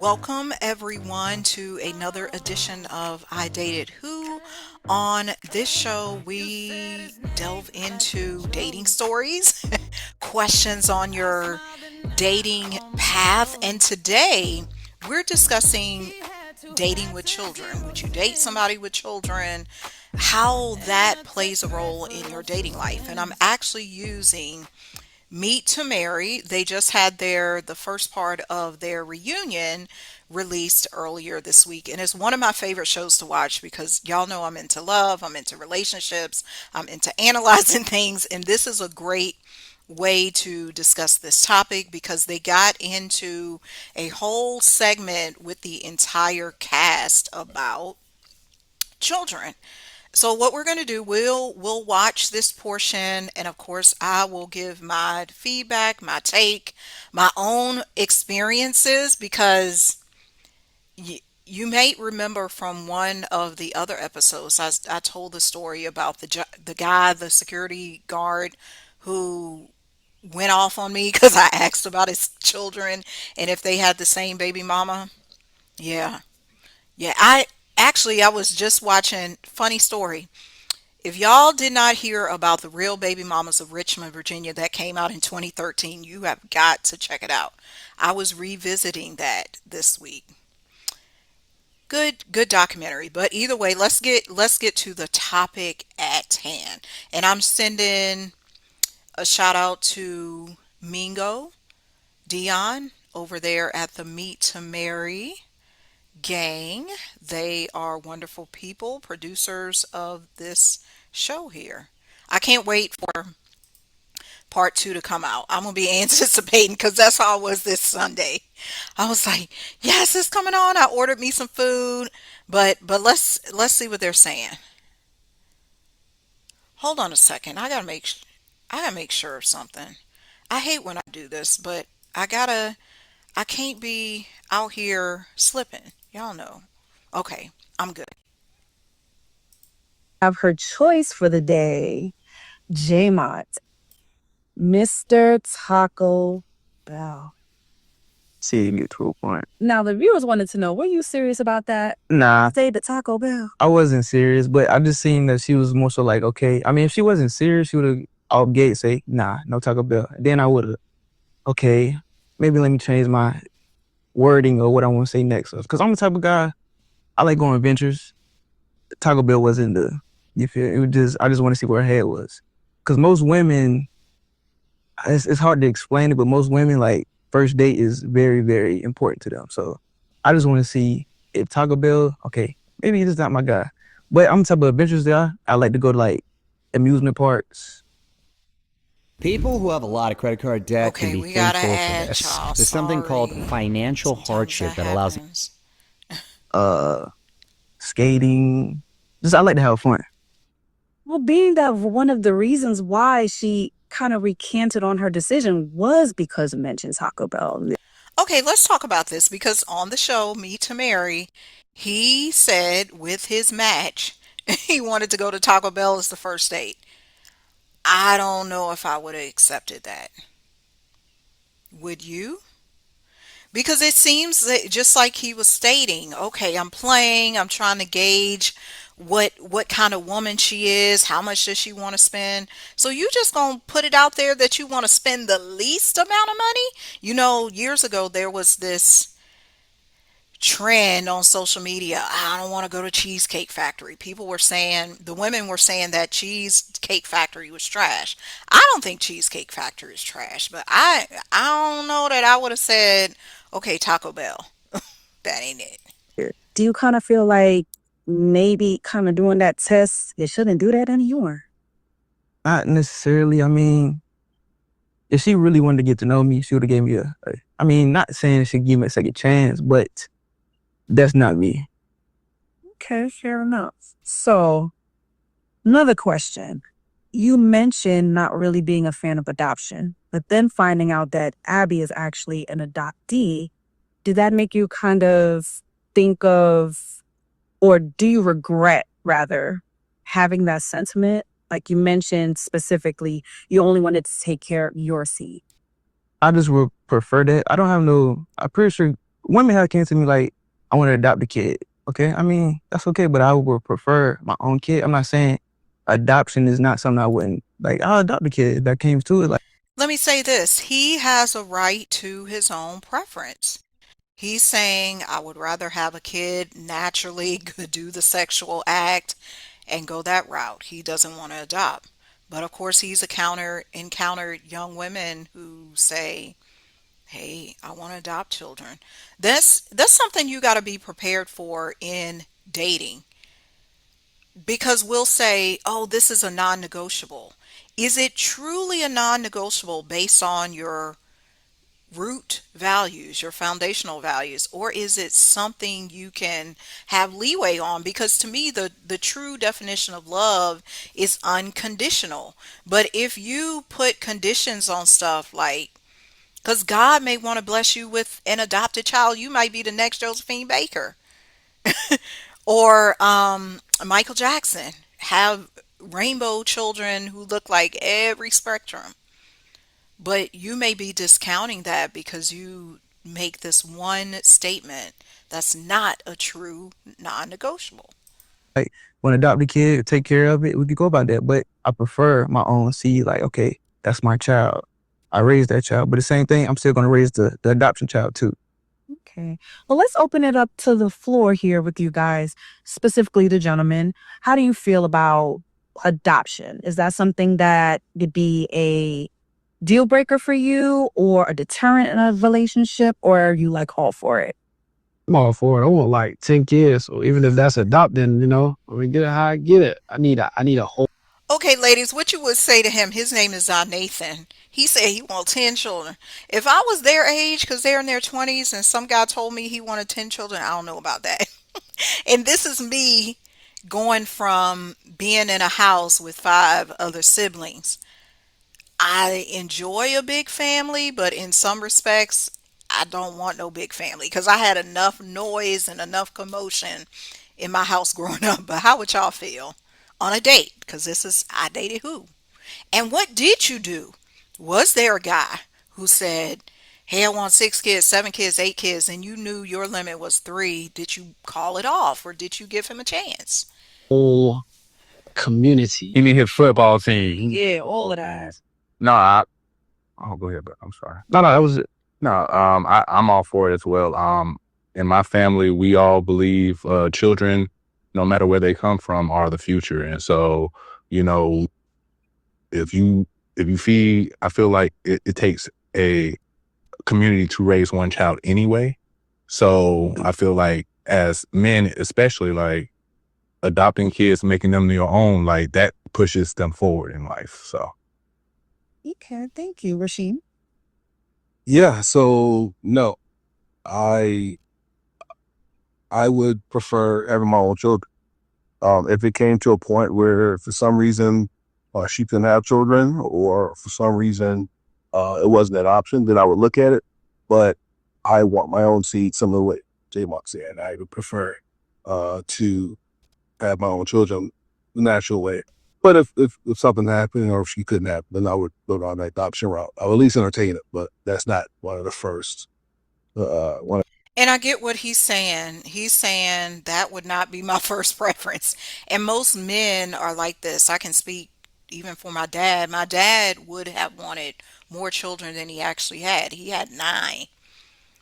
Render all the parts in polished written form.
Welcome everyone to another edition of I Dated Who. On this show, we delve into dating stories, questions on your dating path, and today we're discussing dating with children. Would you date somebody with children? How that plays a role in your dating life. And I'm actually using Meet to Marry. They just had the first part of their reunion released earlier this week, and it's one of my favorite shows to watch because y'all know I'm into love, I'm into relationships, I'm into analyzing things, and this is a great way to discuss this topic because they got into a whole segment with the entire cast about children. So what we're going to do, we'll watch this portion, and of course I will give my feedback, my take, my own experiences because you may remember from one of the other episodes I told the story about the guy, the security guard who went off on me because I asked about his children and if they had the same baby mama. Yeah. Yeah, I was just watching, funny story. If y'all did not hear about the real baby mamas of Richmond, Virginia that came out in 2013, you have got to check it out. I was revisiting that this week. Good documentary. But either way, let's get to the topic at hand. And I'm sending a shout out to Mingo, Dion over there at the Meet to Marry gang. They are wonderful people, producers of this show here. I can't wait for part two to come out. I'm gonna be anticipating because that's how I was this Sunday. I was like, yes, it's coming on. I ordered me some food, but let's see what they're saying. Hold on a second. I gotta make sure of something. I hate when I do this, but I can't be out here slipping. Y'all know. Okay, I'm good. Have her choice for the day, Jmont, Mr. Taco Bell. See you get to a point. Now, the viewers wanted to know, were you serious about that? Nah, Say the Taco Bell. I wasn't serious, but I just seen that she was more so like, okay. I mean, if she wasn't serious, she would have out gate say, nah, no Taco Bell. Then I would have, okay, maybe let me change my wording or what I want to say next. Because I'm the type of guy, I like going adventures. Taco Bell wasn't you feel, it was just, I just want to see where her head was. Because most women, it's hard to explain it, but most women, like, first date is very, very important to them. So I just want to see if Taco Bell, okay, maybe he's not my guy. But I'm the type of adventures there. I like to go to like amusement parks. People who have a lot of credit card debt can Okay, be we gotta thankful for add this. y'all. There's something called Sorry. financial Sometimes hardship that that allows happens. uh Skating. Just I like to have fun. Well, being that one of the reasons why she kind of recanted on her decision was because of mentioned Taco Bell. Okay, let's talk about this because on the show, Me to Marry, he said with his match, he wanted to go to Taco Bell as the first date. I don't know if I would have accepted that. Would you? Because it seems that just like he was stating, okay, I'm playing, I'm trying to gauge what kind of woman she is, how much does she want to spend. So you just gonna put it out there that you want to spend the least amount of money? You know, years ago there was this trend on social media. I don't want to go to Cheesecake Factory. People were saying, the women were saying that Cheesecake Factory was trash. I don't think Cheesecake Factory is trash, but I don't know that I would have said, okay, Taco Bell. That ain't it. Do you kind of feel like maybe kind of doing that test, you shouldn't do that anymore? Not necessarily. I mean, if she really wanted to get to know me, she would have gave me I mean, not saying she give me a second chance, but that's not me. Okay, fair enough. So, another question. You mentioned not really being a fan of adoption, but then finding out that Abby is actually an adoptee. Did that make you kind of think of, or do you regret rather having that sentiment? Like you mentioned specifically, you only wanted to take care of your seed. I just would prefer that. I don't have no. I'm pretty sure women have came to me like, I want to adopt a kid. Okay, I mean that's okay, but I would prefer my own kid. I'm not saying adoption is not something I wouldn't like. I'll adopt a kid that came to it. Like, Let me say this. He has a right to his own preference. He's saying, I would rather have a kid naturally do the sexual act and go that route. He doesn't want to adopt. But of course, he's encountered young women who say, hey, I want to adopt children. That's something you got to be prepared for in dating, because we'll say, oh, this is a non-negotiable. Is it truly a non-negotiable based on your root values, your foundational values, or is it something you can have leeway on? Because to me, the true definition of love is unconditional. But if you put conditions on stuff like, because God may want to bless you with an adopted child, you might be the next Josephine Baker or Michael Jackson, have rainbow children who look like every spectrum. But you may be discounting that because you make this one statement that's not a true non-negotiable. want to adopt a kid, take care of it. We could go about that, but I prefer my own seed. Like, okay, that's my child. I raised that child, but the same thing, I'm still going to raise the adoption child too. Okay. Well, let's open it up to the floor here with you guys, specifically the gentlemen. How do you feel about adoption? Is that something that could be a deal breaker for you or a deterrent in a relationship, or are you like all for it? I'm all for it. I want like 10 kids. So even if that's adopting, I mean, get it how I get it. I need a whole Okay, ladies, what you would say to him? His name is Nathan. He said he wants 10 children. If I was their age, because they're in their 20s, and some guy told me he wanted 10 children, I don't know about that. And this is me going from being in a house with five other siblings. I enjoy a big family, but in some respects, I don't want no big family because I had enough noise and enough commotion in my house growing up. But how would y'all feel on a date? Because this is, I dated who? And what did you do? Was there a guy who said, hey, I want 6 kids, 7 kids, 8 kids, and you knew your limit was three? Did you call it off or did you give him a chance? whole community. He need his football team. Yeah, all of that. No, oh, go ahead, but I'm sorry. No, that was it. No, I'm all for it as well. In my family, we all believe children, no matter where they come from, are the future. And so, you know, if you feed, I feel like it takes a community to raise one child anyway. So I feel like as men, especially like adopting kids, making them your own, like that pushes them forward in life. So. Okay, thank you, Rasheen. Yeah, so no, I I would prefer having my own children. If it came to a point where for some reason she couldn't have children or for some reason it wasn't an option, then I would look at it. But I want my own seed, similar to what J-Mark said. I would prefer to have my own children the natural way. But if something happened or if she couldn't happen, then I would go down that adoption route. I would at least entertain it, but that's not one of the first. One. And I get what he's saying. He's saying that would not be my first preference. And most men are like this. I can speak even for my dad. My dad would have wanted more children than he actually had. He had nine,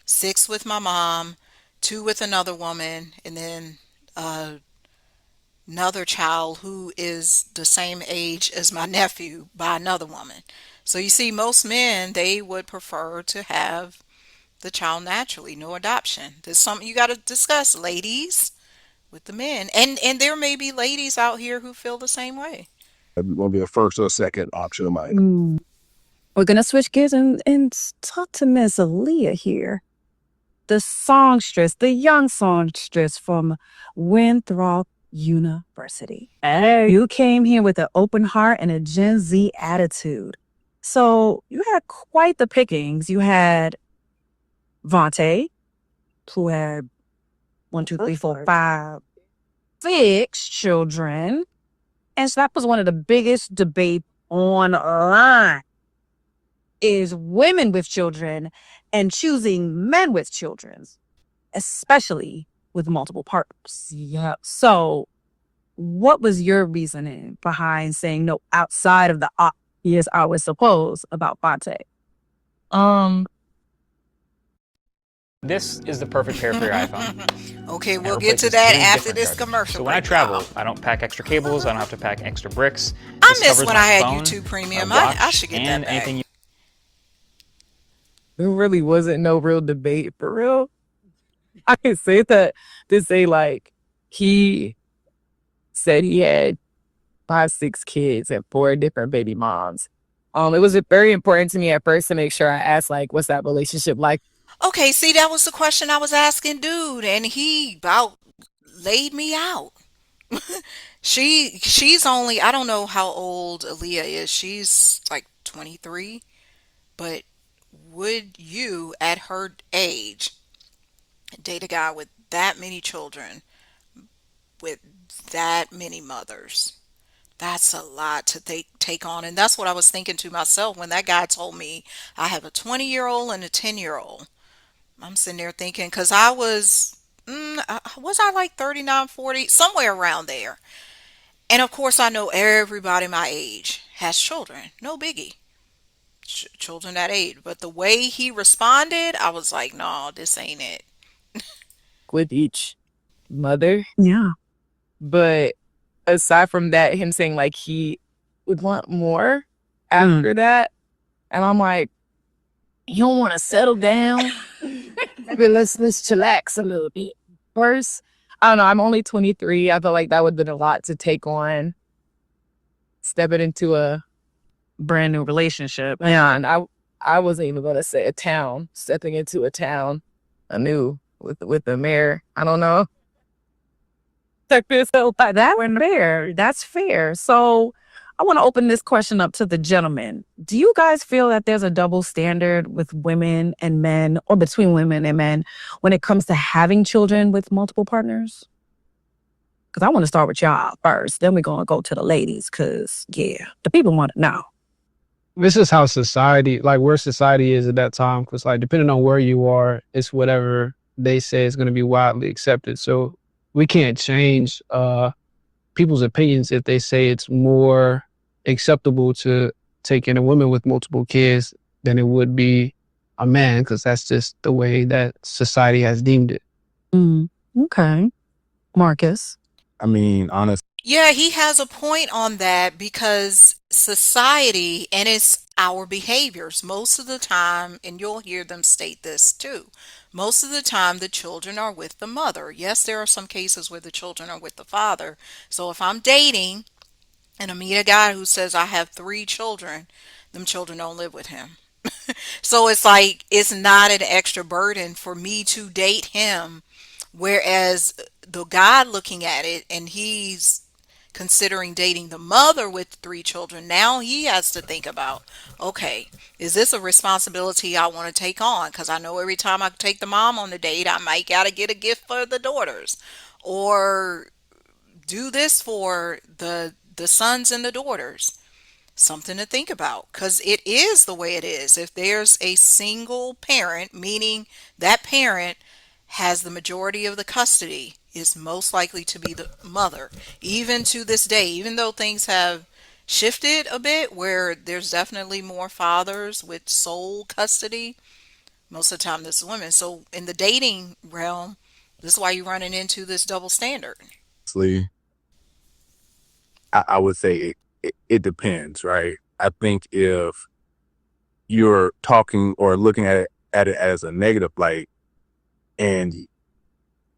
six with my mom, two with another woman, and then uh, another child who is the same age as my nephew by another woman. So you see, most men, they would prefer to have the child naturally, no adoption. There's something you got to discuss, ladies, with the men. And there may be ladies out here who feel the same way. It won't be a first or second option of mine. We're going to switch gears and talk to Miss Aaliyah here. The songstress, the young songstress from Winthrop University. Hey, you came here with an open heart and a Gen Z attitude. So you had quite the pickings. You had Vontae, who had 1, 2, 3, 4, 5, 6 children. And so that was one of the biggest debates online is women with children and choosing men with children. especially with multiple partners. Yeah. So, what was your reasoning behind saying no outside of the obvious, I would suppose, about Fonte? This is the perfect pair for your iPhone. Okay, And it we'll get to replaces that three after different this chargers. commercial So when I break, travel, y'all. I don't pack extra cables. I don't have to pack extra bricks. I This miss covers when my I had phone, YouTube Premium. my watch, I should get and that back. anything. There really wasn't no real debate for real. I can say that to say like he said he had 5, 6 kids and 4 different baby moms. It was very important to me at first to make sure I asked like, what's that relationship like? Okay, see, that was the question I was asking dude, and he about laid me out. She's only, I don't know how old Aaliyah is. She's like 23, but would you at her age date a guy with that many children, with that many mothers? That's a lot to take on. And that's what I was thinking to myself when that guy told me I have a 20-year-old and a 10-year-old. I'm sitting there thinking, because I was I like 39, 40, somewhere around there. And of course, I know everybody my age has children. No biggie. Children that age. But the way he responded, I was like, no, this ain't it. With each mother. Yeah. But aside from that, him saying like he would want more after that. And I'm like, you don't want to settle down? Maybe let's chillax a little bit. First, I don't know, I'm only 23. I feel like that would have been a lot to take on. Stepping into a brand new relationship. Yeah, and I wasn't even gonna say a town. Stepping into a town anew with the mayor. I don't know. Check this out. That went fair. That's fair. So I want to open this question up to the gentlemen. Do you guys feel that there's a double standard with women and men, or between women and men, when it comes to having children with multiple partners? Because I want to start with y'all first. Then we're going to go to the ladies because, yeah, the people want to know. This is how society, like where society is at that time. Cause like, depending on where you are, it's whatever they say is going to be widely accepted. So we can't change, people's opinions if they say it's more acceptable to take in a woman with multiple kids than it would be a man, because that's just the way that society has deemed it. Okay. Marcus. I mean, honestly, Yeah, he has a point on that because society and it's our behaviors most of the time, and you'll hear them state this too. Most of the time, the children are with the mother. Yes, there are some cases where the children are with the father. So if I'm dating and I meet a guy who says I have 3 children, them children don't live with him. So it's like it's not an extra burden for me to date him. Whereas the guy looking at it and he's considering dating the mother with 3 children, now he has to think about, okay, is this a responsibility I want to take on? Because I know every time I take the mom on the date, I might gotta get a gift for the daughters, or do this for the sons and the daughters. Something to think about because it is the way it is. If there's a single parent, meaning that parent has the majority of the custody, is most likely to be the mother. Even to this day, even though things have shifted a bit where there's definitely more fathers with sole custody, most of the time this is women. So in the dating realm, this is why you're running into this double standard. I would say it depends, right? I think if you're talking or looking at it as a negative light and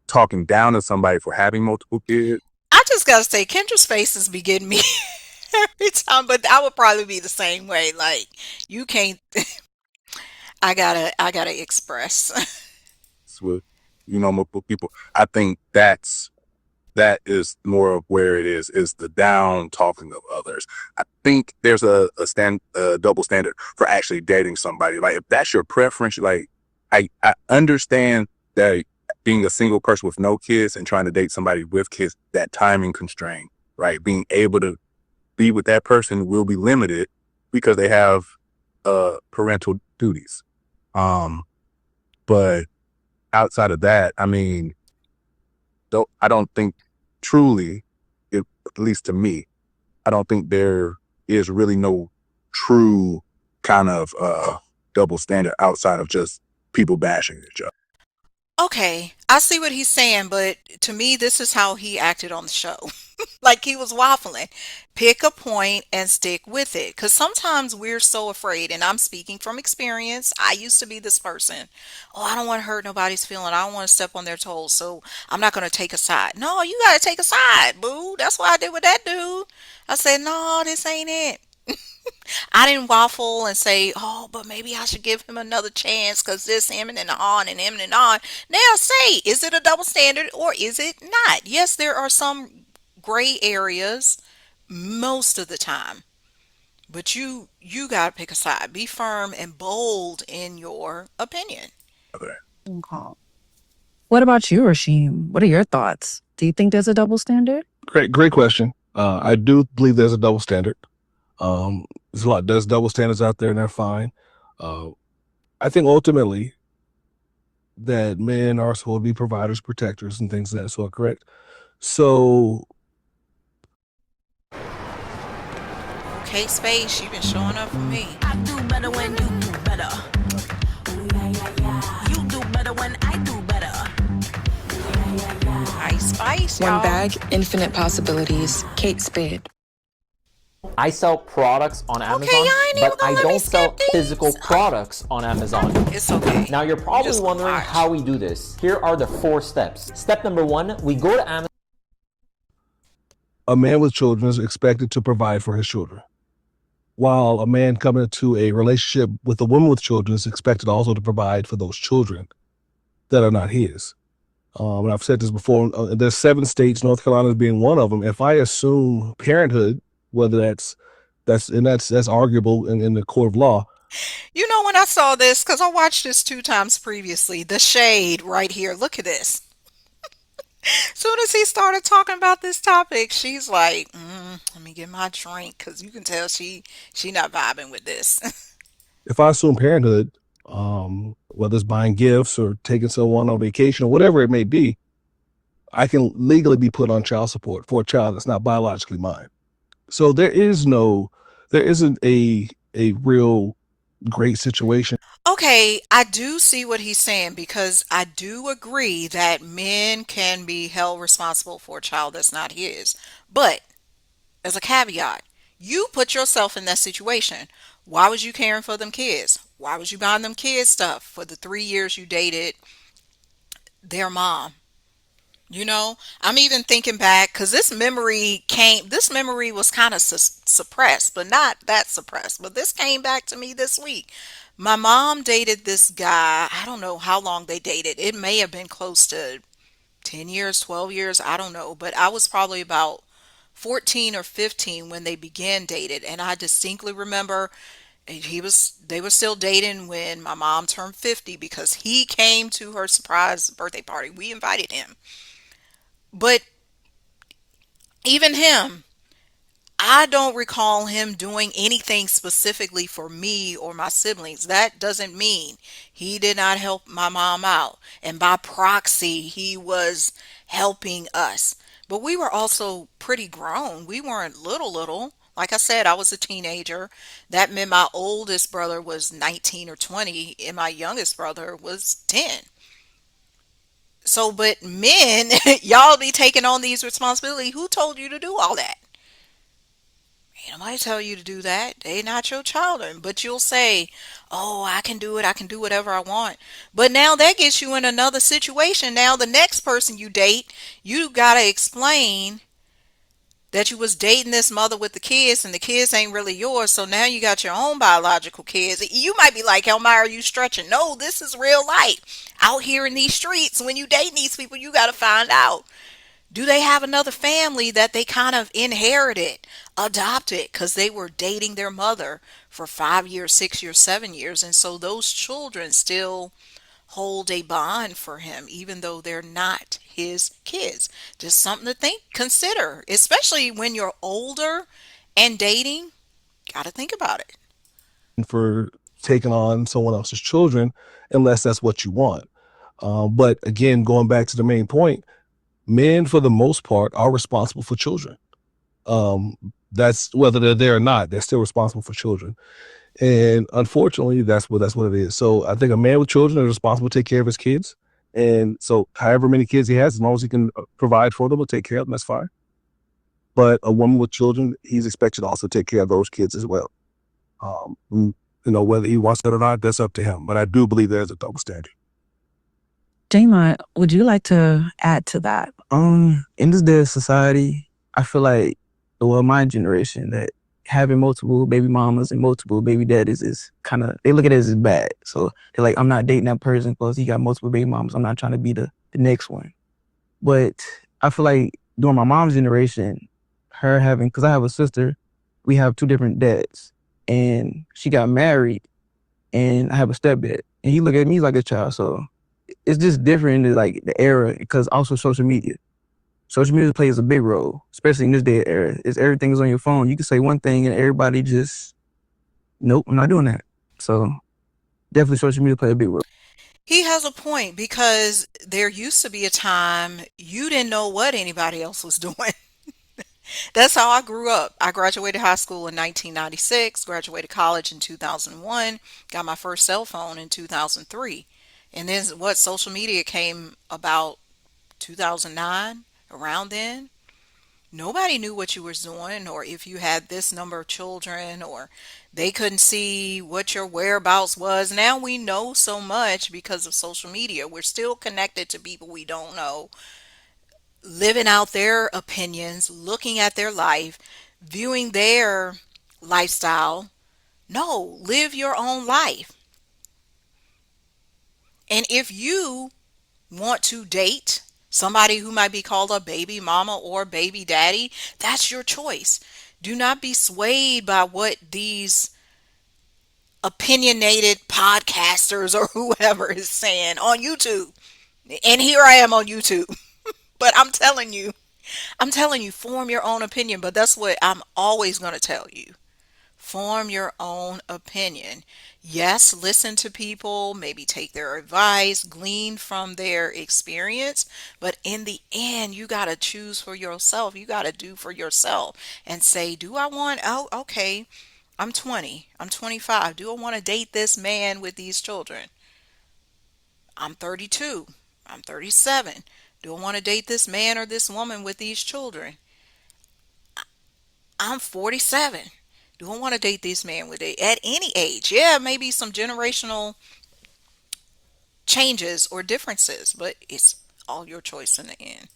talking down to somebody for having multiple kids, I just gotta say, Kendra's faces be getting me every time, but I would probably be the same way. Like, you can't. I gotta express. with multiple people, I think that is more of where it is the down talking of others. I think there's a double standard for actually dating somebody. Like if that's your preference, like I understand that being a single person with no kids and trying to date somebody with kids, that timing constraint, right? Being able to be with that person will be limited because they have parental duties. But outside of that, I mean, I don't think truly, at least to me, I don't think there is really no true kind of double standard outside of just people bashing each other. Okay, I see what he's saying, but to me, this is how he acted on the show. Like he was waffling. Pick a point and stick with it. Because sometimes we're so afraid, and I'm speaking from experience. I used to be this person. Oh, I don't want to hurt nobody's feeling. I don't want to step on their toes. So I'm not going to take a side. No, you got to take a side, boo. That's what I did with that dude. I said, no, this ain't it. I didn't waffle and say, oh, but maybe I should give him another chance because this, him, and then on, and him, and on. Now say, is it a double standard or is it not? Yes, there are some gray areas most of the time, but you got to pick a side. Be firm and bold in your opinion. Okay. What about you, Rasheem? What are your thoughts? Do you think there's a double standard? Great question. I do believe there's a double standard. There's double standards out there, and they're fine. I think ultimately that men are supposed to be providers, protectors, and things of that sort. Correct. So Okay, Space, you've been showing up for me. I do better when you do better. You do better when I do better. Ice Spice, One y'all. bag, infinite possibilities. Kate Spade. I sell products on Amazon, y'all ain't even but gonna I let me don't sell skip these. physical products on Amazon. It's okay. Now you're You probably just wondering watch. how we do this. Here are the 4 steps. Step number 1, we go to Amazon. a man with children is expected to provide for his children, while a man coming into a relationship with a woman with children is expected also to provide for those children that are not his. And I've said this before, there's 7 states, North Carolina being one of them. If I assume parenthood, whether that's arguable in the court of law. You know, when I saw this, because I watched this 2 times previously, the shade right here. Look at this. Soon as he started talking about this topic, she's like, "Let me get my drink," because you can tell she not vibing with this. If I assume parenthood, whether it's buying gifts or taking someone on vacation or whatever it may be, I can legally be put on child support for a child that's not biologically mine. So there isn't a real great situation. Okay, I do see what he's saying because I do agree that men can be held responsible for a child that's not his. But as a caveat, you put yourself in that situation. Why was you caring for them kids? Why was you buying them kids stuff for the 3 years you dated their mom? You know, I'm even thinking back because this memory was kind of suppressed, but not that suppressed. But this came back to me this week. My mom dated this guy. I don't know how long they dated. It may have been close to 10 years, 12 years. I don't know. But I was probably about 14 or 15 when they began dating. And I distinctly remember they were still dating when my mom turned 50 because he came to her surprise birthday party. We invited him. But even him, I don't recall him doing anything specifically for me or my siblings. That doesn't mean he did not help my mom out. And by proxy, he was helping us. But we were also pretty grown. We weren't little. Like I said, I was a teenager. That meant my oldest brother was 19 or 20, and my youngest brother was 10. So, but men, y'all be taking on these responsibilities. Who told you to do all that? Ain't nobody tell you to do that. They not your children. But you'll say, oh, I can do it. I can do whatever I want. But now that gets you in another situation. Now the next person you date, you got to explain that you was dating this mother with the kids and the kids ain't really yours. So now you got your own biological kids. You might be like, Elmira, are you stretching? No, this is real life. Out here in these streets, when you dating these people, you got to find out. Do they have another family that they kind of inherited, adopted, because they were dating their mother for 5 years, 6 years, 7 years. And so those children still hold a bond for him, even though they're not his kids. Just something to consider, especially when you're older and dating. Got to think about it. For taking on someone else's children, unless that's what you want. But again, going back to the main point, men, for the most part, are responsible for children. That's whether they're there or not, they're still responsible for children. And unfortunately, that's what it is. So I think a man with children is responsible to take care of his kids. And so however many kids he has, as long as he can provide for them or take care of them, that's fine. But a woman with children, he's expected to also take care of those kids as well. Whether he wants it or not, that's up to him. But I do believe there's a double standard. Damon, would you like to add to that? In this day of society, I feel like, well, my generation, that having multiple baby mamas and multiple baby daddies is kind of, they look at it as bad. So they're like, I'm not dating that person because he got multiple baby mamas. I'm not trying to be the next one. But I feel like during my mom's generation, her having, because I have a sister, we have 2 different dads. And she got married, and I have a stepdad. And he look at me like a child. So it's just different in like the era, because also social media. Social media plays a big role, especially in this day era. It's everything's on your phone. You can say one thing and everybody just, nope, I'm not doing that. So definitely social media play a big role. He has a point, because there used to be a time you didn't know what anybody else was doing. That's how I grew up. I graduated high school in 1996, graduated college in 2001, got my first cell phone in 2003. And then what, social media came about 2009, around then. Nobody knew what you were doing, or if you had this number of children, or they couldn't see what your whereabouts was. Now we know so much because of social media. We're still connected to people we don't know, living out their opinions, looking at their life, viewing their lifestyle. No, live your own life. And if you want to date somebody who might be called a baby mama or baby daddy, that's your choice. Do not be swayed by what these opinionated podcasters or whoever is saying on YouTube. And here I am on YouTube. But I'm telling you, form your own opinion. But that's what I'm always going to tell you. Form your own opinion. Yes, listen to people, maybe take their advice, glean from their experience, but in the end, you got to choose for yourself. You got to do for yourself and say, do I want, oh, okay, I'm 20, I'm 25. Do I want to date this man with these children? I'm 32, I'm 37. Do I want to date this man or this woman with these children? I'm 47. Do I want to date this man with it at any age? Yeah, maybe some generational changes or differences, but it's all your choice in the end.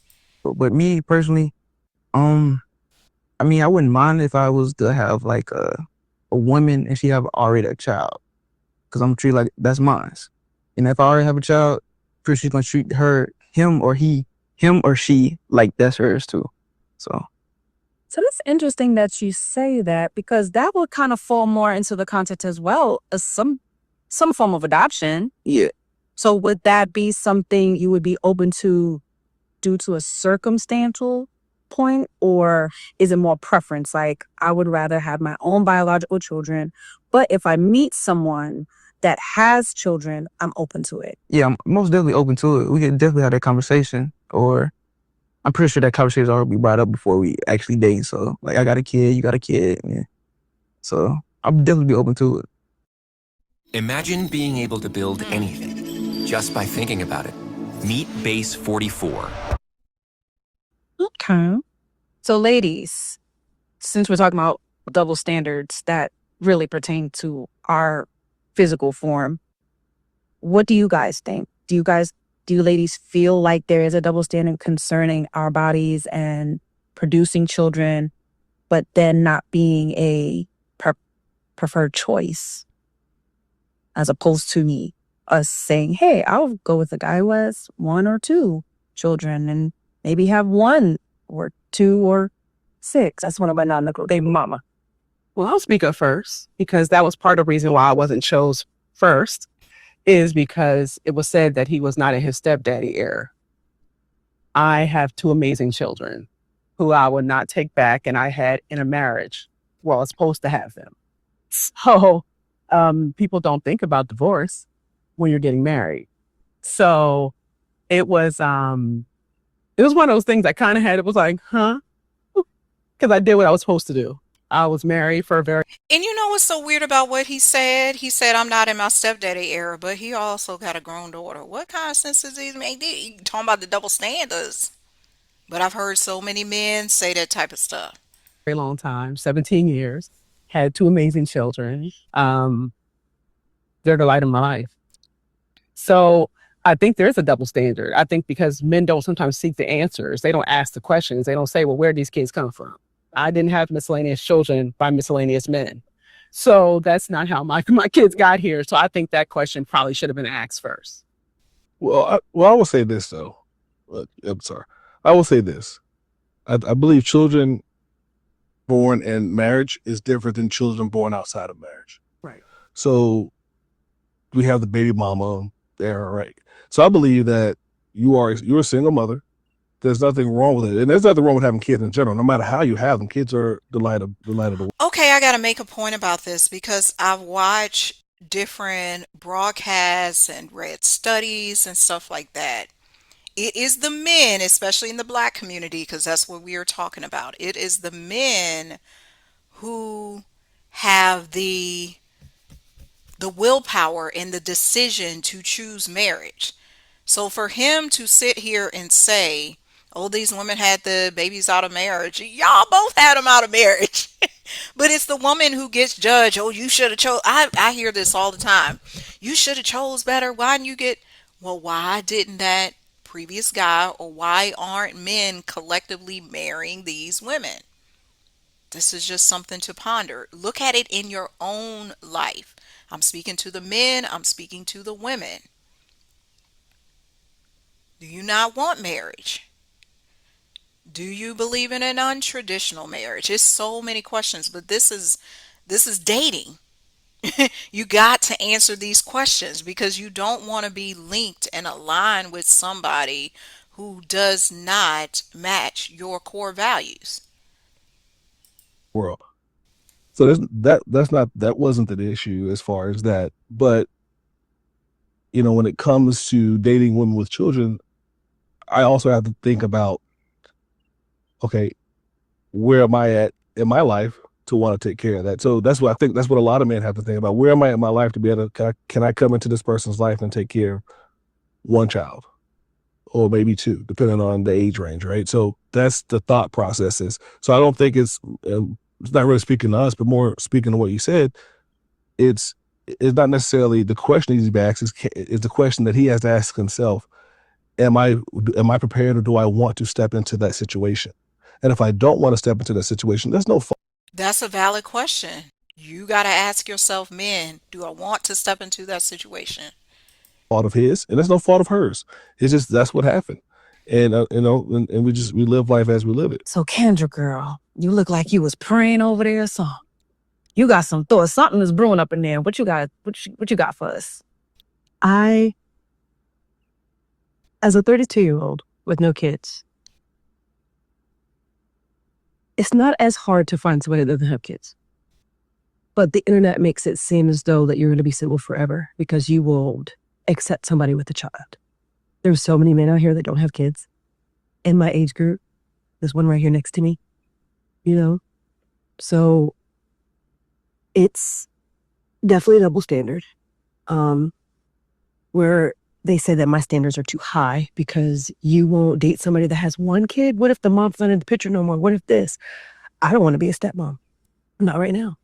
But me personally, I mean, I wouldn't mind if I was to have like a woman and she have already a child, because I'm treat like that's mine. And if I already have a child, pretty sure she's gonna treat him or she like that's hers too. So it's interesting that you say that, because that would kind of fall more into the context as well as some form of adoption. yeah, So would that be something you would be open to due to a circumstantial point, or is it more preference? Like, I would rather have my own biological children, but if I meet someone that has children, I'm open to it. yeah, I'm most definitely open to it. We could definitely have that conversation, or I'm pretty sure that conversation has already been brought up before we actually date. So like, I got a kid, you got a kid, yeah. So I'll definitely be open to it. Imagine being able to build anything just by thinking about it. Meet Base 44. Okay. So ladies, since we're talking about double standards that really pertain to our physical form, what do you guys think? Do you ladies feel like there is a double standard concerning our bodies and producing children, but then not being a preferred choice, as opposed to us saying, hey, I'll go with a guy who has 1 or 2 children and maybe have 1 or 2 or 6. That's one of my non-negotiable. Baby mama. Well, I'll speak up first, because that was part of the reason why I wasn't chose first, is because it was said that he was not in his stepdaddy era. I have 2 amazing children who I would not take back, and I had in a marriage where I was supposed to have them. So people don't think about divorce when you're getting married. So It was one of those things I kind of had. It was like, huh? Because I did what I was supposed to do. I was married for a very And you know what's so weird about what he said? He said, I'm not in my stepdaddy era, but he also got a grown daughter. What kind of sense does he make? He talking about the double standards. But I've heard so many men say that type of stuff. long time, 17 years. Had two amazing children. They're the light of my life. So I think there's a double standard. I think because men don't sometimes seek the answers, they don't ask the questions. They don't say, well, where these kids come from? I didn't have miscellaneous children by miscellaneous men. So that's not how my kids got here. So I think that question probably should have been asked first. I will say this though. I'm sorry. I will say this. I believe children born in marriage is different than children born outside of marriage. Right. So we have the baby mama there, right? So I believe that you're a single mother. There's nothing wrong with it, and there's nothing wrong with having kids in general. No matter how you have them, kids are the light of the world. Okay, I got to make a point about this because I've watched different broadcasts and read studies and stuff like that. It is the men, especially in the black community, because that's what we are talking about. It is the men who have the willpower and the decision to choose marriage. So for him to sit here and say, "Oh, these women had the babies out of marriage," y'all both had them out of marriage. But it's the woman who gets judged. Oh, you should have chose. I hear this all the time. You should have chose better. Why didn't you get? Well, why didn't that previous guy, or why aren't men collectively marrying these women? This is just something to ponder. Look at it in your own life. I'm speaking to the men, I'm speaking to the women. Do you not want marriage? Do you believe in an untraditional marriage? It's so many questions, but this is dating. You got to answer these questions because you don't want to be linked and aligned with somebody who does not match your core values. World. So that wasn't the issue as far as that. But when it comes to dating women with children, I also have to think about, okay, where am I at in my life to want to take care of that? So that's what I think. That's what a lot of men have to think about. Where am I in my life to be able to? Can I come into this person's life and take care of one child, or maybe two, depending on the age range, right? So that's the thought processes. So I don't think it's not really speaking to us, but more speaking to what you said. It's not necessarily the question he's being asked. Is the question that he has to ask himself. Am I prepared, or do I want to step into that situation? And if I don't want to step into that situation, there's no That's a valid question. You got to ask yourself, men, do I want to step into that situation? fault of his, and there's no fault of hers. It's just that's what happened, and and we live life as we live it. So Kendra, girl, you look like you was praying over there or something. You got some thoughts. Something is brewing up in there. What you got? What you got for us? I, as a 32-year-old with no kids, it's not as hard to find somebody that doesn't have kids. But the internet makes it seem as though that you're going to be single forever because you won't accept somebody with a child. There's so many men out here that don't have kids in my age group. There's one right here next to me, So it's definitely a double standard, where they say that my standards are too high because you won't date somebody that has one kid. What if the mom's not in the picture no more? What if this? I don't want to be a stepmom. Not right now.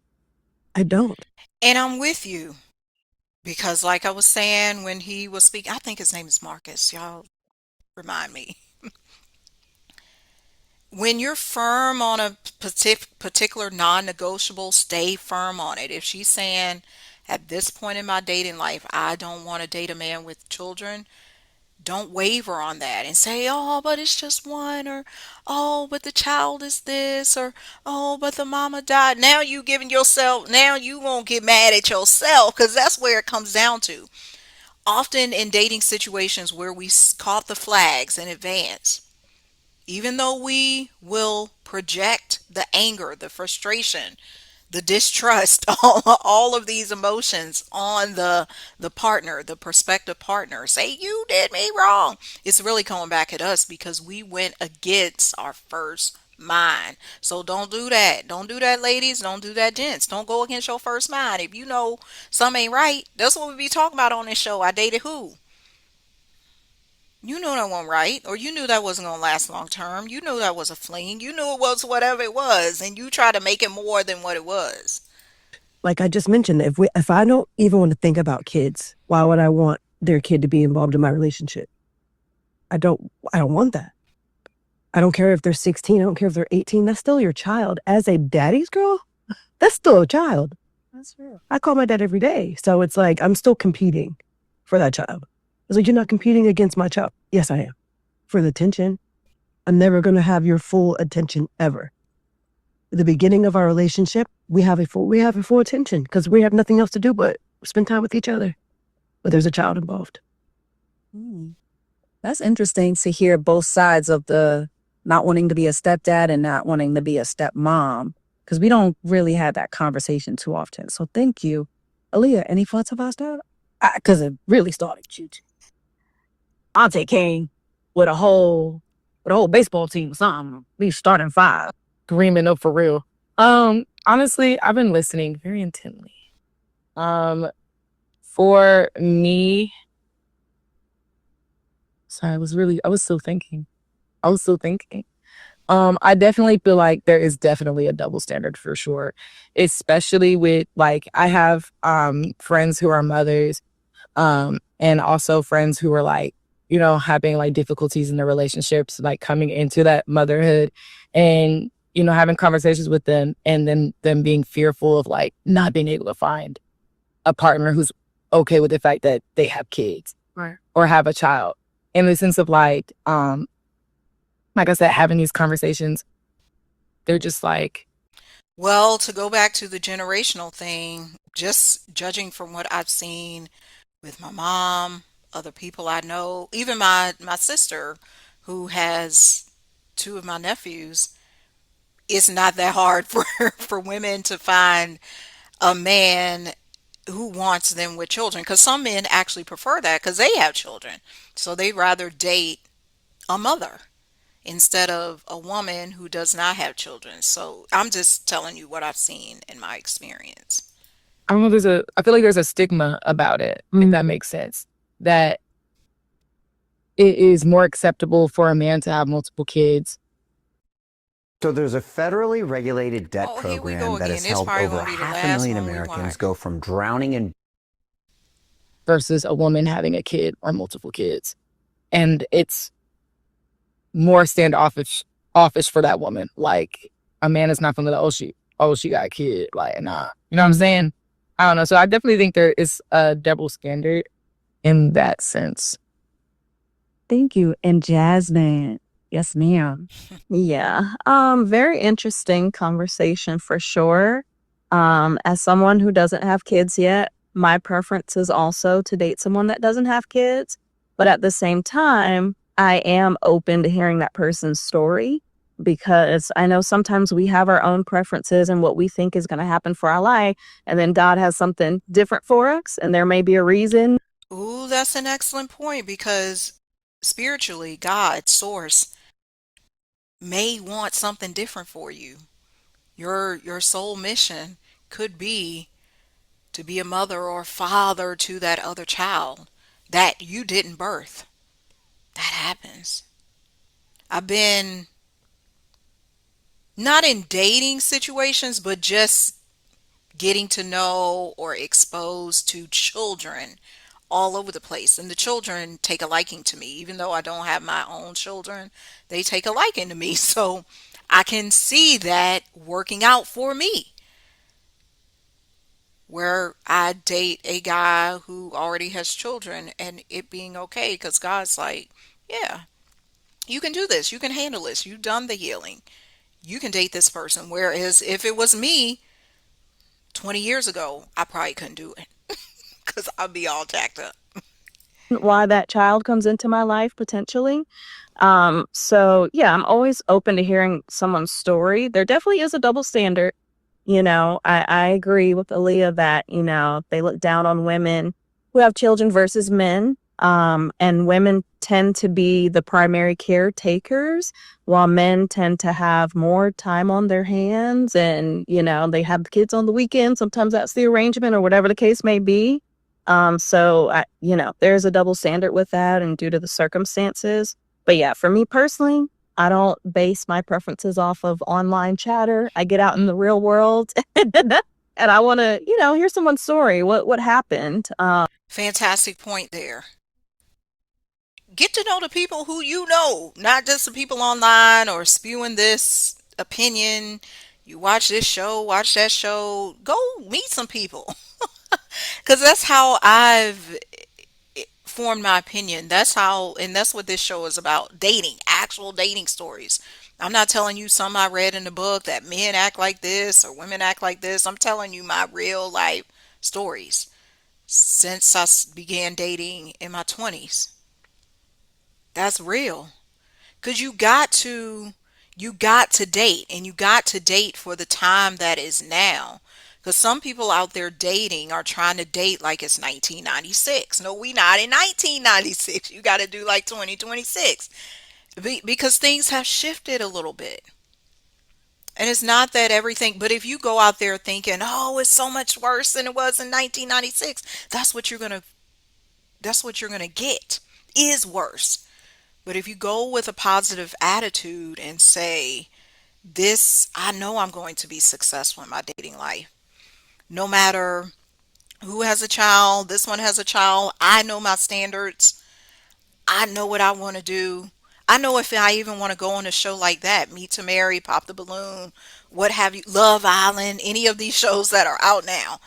I don't. And I'm with you because, like I was saying when he was speaking, I think his name is Marcus. Y'all remind me. When you're firm on a particular non-negotiable, stay firm on it. If she's saying at this point in my dating life, I don't want to date a man with children, don't waver on that and say, "Oh, but it's just one," or "Oh, but the child is this," or "Oh, but the mama died." Now you giving yourself, now you won't get mad at yourself because that's where it comes down to. Often in dating situations where we caught the flags in advance, even though we will project the anger, the frustration, the distrust, all of these emotions on the partner, the prospective partner. Say you did me wrong. It's really coming back at us because we went against our first mind. So don't do that. Don't do that, ladies. Don't do that, gents. Don't go against your first mind. If you know something ain't right, that's what we be talking about on this show. I dated who? You knew that wasn't right, or you knew that wasn't gonna last long term. You knew that was a fling. You knew it was whatever it was, and you try to make it more than what it was. Like I just mentioned, if I don't even want to think about kids, why would I want their kid to be involved in my relationship? I don't want that. I don't care if they're 16, I don't care if they're 18, that's still your child. As a daddy's girl, that's still a child. That's real. I call my dad every day. So it's like I'm still competing for that child. It's like, you're not competing against my child. Yes, I am. For the attention. I'm never going to have your full attention ever. At the beginning of our relationship, we have a full attention because we have nothing else to do but spend time with each other. But there's a child involved. That's interesting to hear both sides of the not wanting to be a stepdad and not wanting to be a stepmom, because we don't really have that conversation too often. So thank you. Aaliyah, any thoughts about that? Because it really started cute. Auntie came with a whole baseball team or something. We starting five. Screaming up for real. Honestly, I've been listening very intently. For me, sorry, I was still thinking. I definitely feel like there is definitely a double standard for sure, especially with like I have friends who are mothers, and also friends who are like, you know, having like difficulties in their relationships, like coming into that motherhood, and you know, having conversations with them, and then them being fearful of like not being able to find a partner who's okay with the fact that they have kids, Right. or have a child, in the sense of like I said, having these conversations, they're just like, Well, to go back to the generational thing, just judging from what I've seen with my mom, other people I know, even my sister who has two of my nephews, it's not that hard for for women to find a man who wants them with children, because some men actually prefer that because they have children. So they rather date a mother instead of a woman who does not have children. So I'm just telling you what I've seen in my experience. I don't know, I feel like there's a stigma about it, if that makes sense. That it is more acceptable for a man to have multiple kids. So there's a federally regulated debt Oh, here we go program that again. has This helped probably over gonna be the last 500,000 one we Americans watch. go from drowning in Versus a woman having a kid or multiple kids. And it's more standoffish for that woman. Like, a man is not feeling like, she got a kid. Like, nah. You know what I'm saying? I don't know. So I definitely think there is a double standard in that sense. Thank you. And Jasmine. Yes, ma'am. Yeah. Very interesting conversation for sure. As someone who doesn't have kids yet, my preference is also to date someone that doesn't have kids. But at the same time, I am open to hearing that person's story, because I know sometimes we have our own preferences and what we think is going to happen for our life. And then God has something different for us. And there may be a reason. Ooh, that's an excellent point because spiritually, God, source, may want something different for you. Your soul mission could be to be a mother or father to that other child that you didn't birth. That happens. I've been not in dating situations, but just getting to know or exposed to children all over the place. And the children take a liking to me. Even though I don't have my own children, they take a liking to me. So I can see that working out for me, where I date a guy who already has children and it being okay because God's like, yeah, you can do this. You can handle this. You've done the healing. You can date this person. Whereas if it was me 20 years ago, I probably couldn't do it because I'd be all jacked up. Why that child comes into my life potentially. So yeah, I'm always open to hearing someone's story. There definitely is a double standard. I agree with Aaliyah that, they look down on women who have children versus men. And women tend to be the primary caretakers, while men tend to have more time on their hands and, they have the kids on the weekend. Sometimes that's the arrangement or whatever the case may be. There's a double standard with that and due to the circumstances. But yeah, for me personally, I don't base my preferences off of online chatter. I get out in the real world and I want to, hear someone's story. What happened? Fantastic point there. Get to know the people who you know, not just the people online or spewing this opinion. You watch this show, watch that show, go meet some people. Because that's how I've formed my opinion. That's how, and that's what this show is about, dating, actual dating stories. I'm not telling you some I read in the book that men act like this or women act like this. I'm telling you my real life stories since began dating in my 20s. That's real. Because you got to date, and you got to date for the time that is now. Because some people out there dating are trying to date like it's 1996. No, we not in 1996. You got to do like 2026. Because things have shifted a little bit. And it's not that everything, but if you go out there thinking, "Oh, it's so much worse than it was in 1996," that's what you're going to get. Is worse. But if you go with a positive attitude and say, "This, I know I'm going to be successful in my dating life. No matter who has a child, this one has a child. I know my standards. I know what I want to do. I know if I even want to go on a show like that, Meet to Marry, Pop the Balloon, what have you, Love Island, any of these shows that are out now.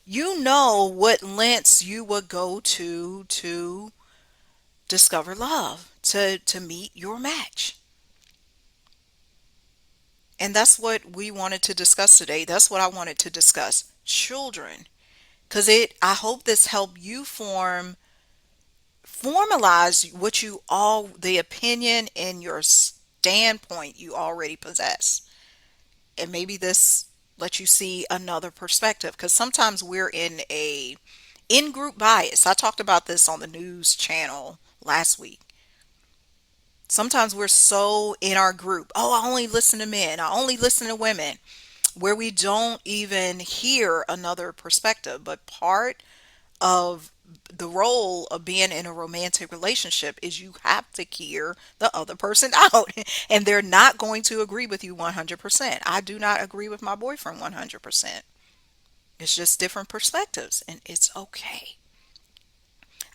You know what lengths you would go to discover love, to meet your match." And that's what we wanted to discuss today. That's what I wanted to discuss. Children. Because I hope this helped you formalize what the opinion and your standpoint you already possess. And maybe this lets you see another perspective. Because sometimes we're in a in-group bias. I talked about this on the news channel last week. Sometimes we're so in our group. Oh, I only listen to men. I only listen to women. Where we don't even hear another perspective. But part of the role of being in a romantic relationship is you have to hear the other person out. And they're not going to agree with you 100%. I do not agree with my boyfriend 100%. It's just different perspectives, and it's okay.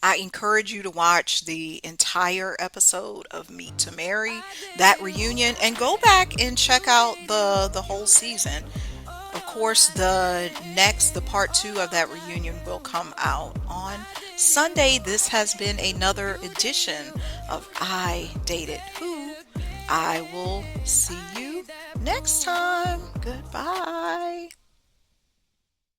I encourage you to watch the entire episode of Meet to Marry, that reunion, and go back and check out the whole season. Of course, the part two of that reunion will come out on Sunday. This has been another edition of I Dated Who. I will see you next time. Goodbye.